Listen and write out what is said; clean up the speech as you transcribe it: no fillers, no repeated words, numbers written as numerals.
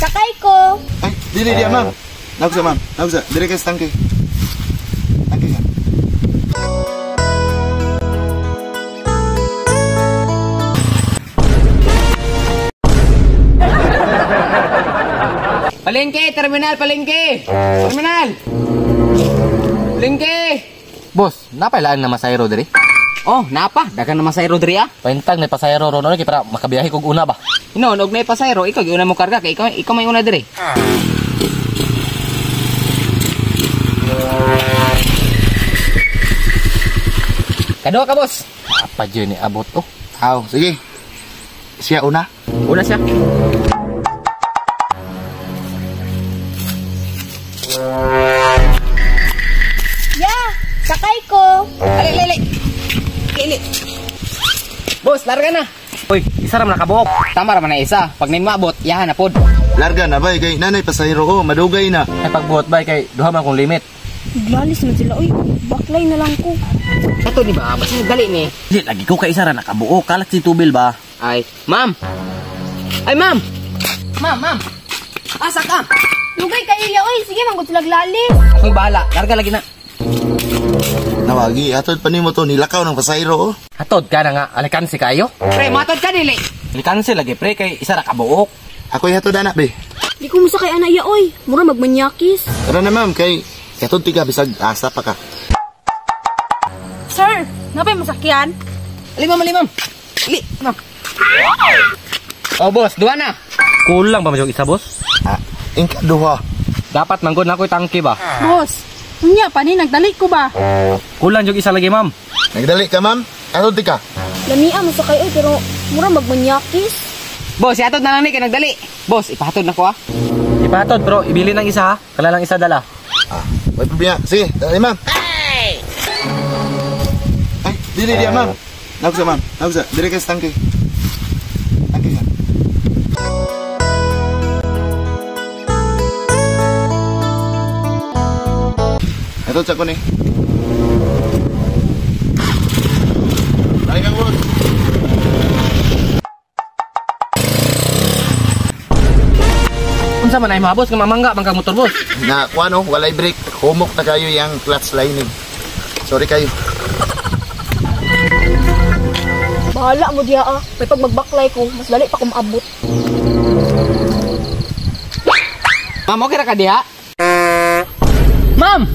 sakay ko. Ay, dili dia, ma'am. Nagsa, ma'am. Nagsa, dili kay tangke. Tangke ka. Palengke, terminal, palengke. Terminal. Palengke. Boss, napailaan na masayro diri? Oh, napa? Dagan na masayro diri ah. Paintag na pasayro ron kay para makabiyahe kog una ba? Ino, og na pasayro, ikaw giuna mo karga kay ikaw may una diri. Kado ka, boss. Apa dyan ni abot to? Aw, sige. Siya una. Una siya. Yeah, sakay ko. Ali. Kili. Boss, larga na. Uy, isa ra man nakabuok. Tama ra man na isa. Pag nimabot, yahan na pod. Larga na bay kay nanay pasahero ko, madugay na. Ay pagbuot bay kay duha man kong limit. Glalis na sila. Uy, baklay na lang ko. Ato di ba? Basta dali ni. Di lagi ko kay isa ra nakabuok. Kalat si tubil ba? Ay, ma'am. Ay, ma'am. Ma'am. Asa ka? Lugay kayo ya. Uy, sige manggod sila glalis. Ang bahala. Larga lagi na. Nawagi, atod pa nimo to nilakaw ng pasahero oh. Hatod ka na nga, alikansi kayo. Pre, matod ka dili. Alikansi lagi pre kay isa ra kabuok. Ako hatod anak be. Di ko musa kay ana ya. Uy, mura magmanyakis. Tara na ma'am kay katod tiga bisag asa pa ka. Sir, napay masakyan? Limam. Ma'am. Oh, boss, duha na. Kulang ba mo isa boss? Ah, ingka duha. Dapat manggod na ko tangke ba? Boss, unya pa ni nagdali ko ba? Kulang jud isa lagi ma'am. Nagdali ka ma'am? Atod tika. Lamia mo sa kayo pero mura magmanyakis. Boss, ihatod na lang ni kay nagdali. Boss, ipahatod na ko ah. Ipahatod bro, ibili ng isa ha. Kala lang isa dala. Ah, may problema. Sige, dali ma'am. Ay, dili dia ma'am. Nagsa ma'am. Nagsa, dili kay tangke. Tangke ka. Atod sa ko ni. Dali kang boss. Unsa man ay mga boss nga mamangga bang kang motor boss? Na kuano, walay brake. Humok na kayo yung clutch lining. Sorry kayo. Bahala mo diya ah. May pag magbaklay ko, mas dali pa ko maabot. Ma'am, okay ra ka diha? Ma'am.